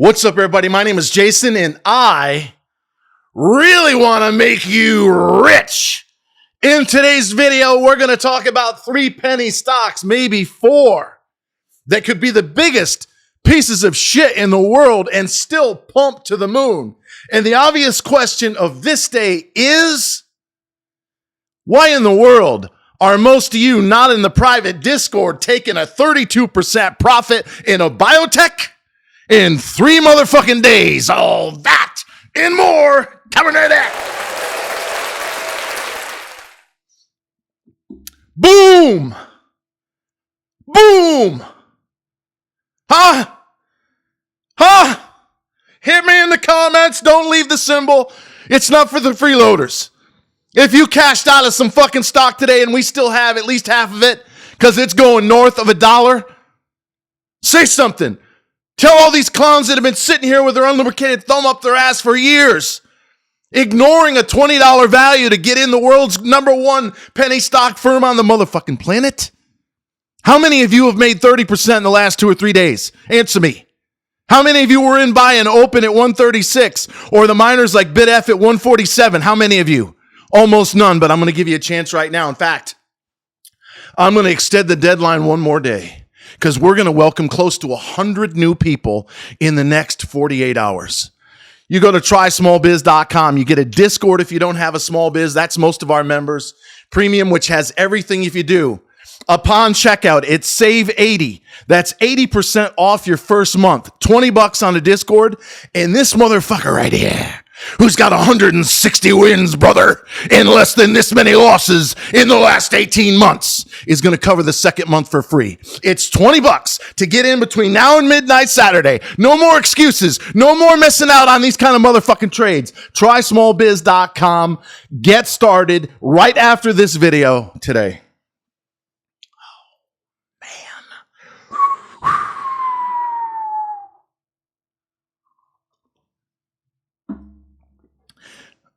What's up, everybody? My name is Jason, and I really want to make you rich. In today's video, we're going to talk about 3 penny stocks, maybe 4, that could be the biggest pieces of shit in the world and still pump to the moon. And the obvious question of this day is, why in the world are most of you not in the private Discord taking a 32% profit in a biotech in 3 motherfucking days? All that and more coming to that. Boom. Boom. Huh? Hit me in the comments. Don't leave the symbol. It's not for the freeloaders. If you cashed out of some fucking stock today and we still have at least half of it because it's going north of $1, say something. Tell all these clowns that have been sitting here with their unlubricated thumb up their ass for years, ignoring a $20 value to get in the world's #1 penny stock firm on the motherfucking planet. How many of you have made 30% in the last 2 or 3 days? Answer me. How many of you were in buy and open at 136 or the miners like BitF at 147? How many of you? Almost none, but I'm going to give you a chance right now. In fact, I'm going to extend the deadline one more day because we're going to welcome close to 100 new people in the next 48 hours. You go to trysmallbiz.com. You get a Discord if you don't have a small biz. That's most of our members. Premium, which has everything if you do. Upon checkout, it's save 80. That's 80% off your first month. $20 on the Discord. And this motherfucker right here, who's got 160 wins, brother, and less than this many losses in the last 18 months, is going to cover the second month for free. It's $20 to get in between now and midnight Saturday. No more excuses. No more missing out on these kind of motherfucking trades. TrySmallBiz.com. Get started right after this video today.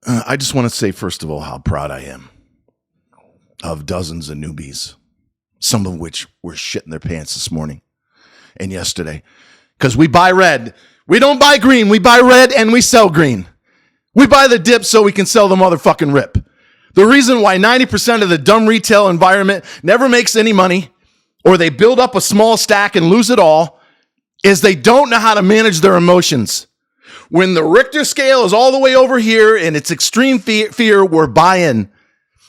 I just want to say, first of all, how proud I am of dozens of newbies, some of which were shitting their pants this morning and yesterday. Because we buy red. We don't buy green. We buy red and we sell green. We buy the dip so we can sell the motherfucking rip. The reason why 90% of the dumb retail environment never makes any money, or they build up a small stack and lose it all, is they don't know how to manage their emotions. When the Richter scale is all the way over here and it's extreme fear, we're buying.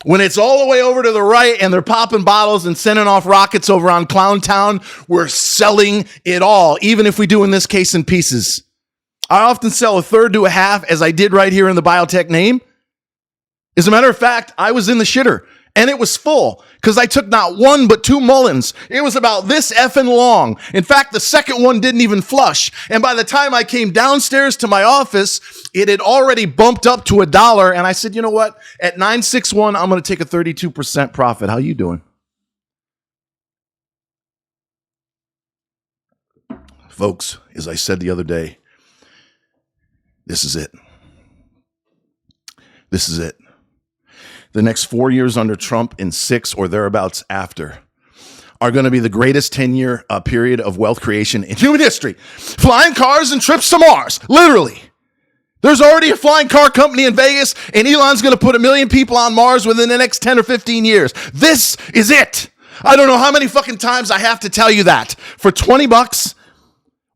When it's all the way over to the right and they're popping bottles and sending off rockets over on Clown Town, we're selling it all, even if we do in this case in pieces. I often sell a third to a half, as I did right here in the biotech name. As a matter of fact, I was in the shitter and it was full because I took not 1 but 2 Mullins. It was about this effing long. In fact, the second one didn't even flush. And by the time I came downstairs to my office, it had already bumped up to $1. And I said, you know what? At 961, I'm going to take a 32% profit. How you doing? Folks, as I said the other day, this is it. This is it. The next 4 years under Trump and 6 or thereabouts after are going to be the greatest 10-year period of wealth creation in human history. Flying cars and trips to Mars, literally. There's already a flying car company in Vegas, and Elon's going to put 1 million people on Mars within the next 10 or 15 years. This is it. I don't know how many fucking times I have to tell you that. For $20,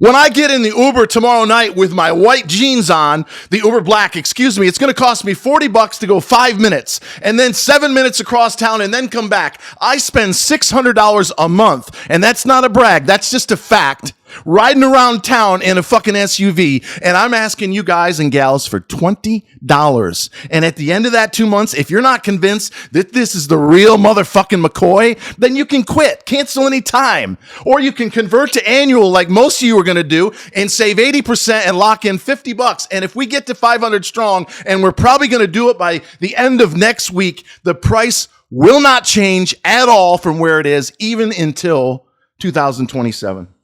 when I get in the Uber tomorrow night with my white jeans on, the Uber Black, excuse me, it's going to cost me $40 to go 5 minutes and then 7 minutes across town and then come back. I spend $600 a month, and that's not a brag. That's just a fact. Riding around town in a fucking SUV, and I'm asking you guys and gals for $20. And at the end of that 2 months, if you're not convinced that this is the real motherfucking McCoy, then you can quit, cancel any time. Or you can convert to annual like most of you are going to do and save 80% and lock in $50. And if we get to 500 strong, and we're probably going to do it by the end of next week, the price will not change at all from where it is, even until 2027.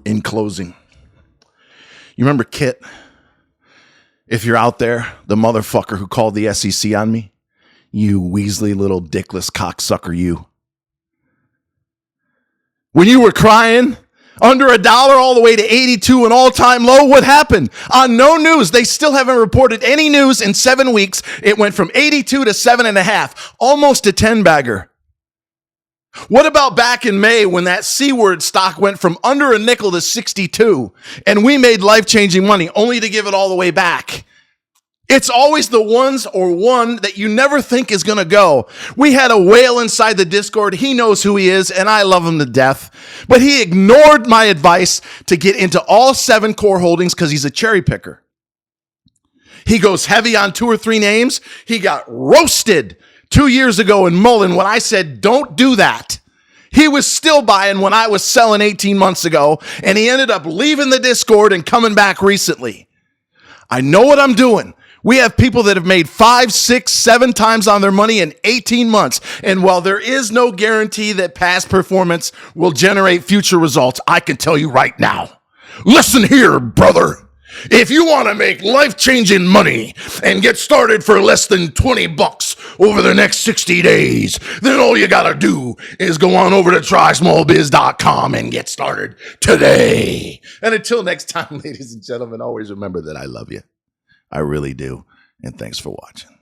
In closing, you remember Kit? If you're out there, the motherfucker who called the SEC on me, you Weasley little dickless cocksucker, you. When you were crying under $1 all the way to 82, an all-time low, what happened? On no news. They still haven't reported any news in 7 weeks. It went from 82 to 7.5, almost a 10-bagger. What about back in May when that C-word stock went from under a nickel to 62 and we made life-changing money only to give it all the way back? It's always the ones or one that you never think is going to go. We had a whale inside the Discord. He knows who he is, and I love him to death. But he ignored my advice to get into all 7 core holdings because he's a cherry picker. He goes heavy on 2 or 3 names. He got roasted 2 years ago in Mullen when I said, don't do that. He was still buying when I was selling 18 months ago, and he ended up leaving the Discord and coming back recently. I know what I'm doing. We have people that have made 5, 6, 7 times on their money in 18 months. And while there is no guarantee that past performance will generate future results, I can tell you right now, listen here, brother. If you want to make life-changing money and get started for less than $20 over the next 60 days, then all you got to do is go on over to trysmallbiz.com and get started today. And until next time, ladies and gentlemen, always remember that I love you. I really do. And thanks for watching.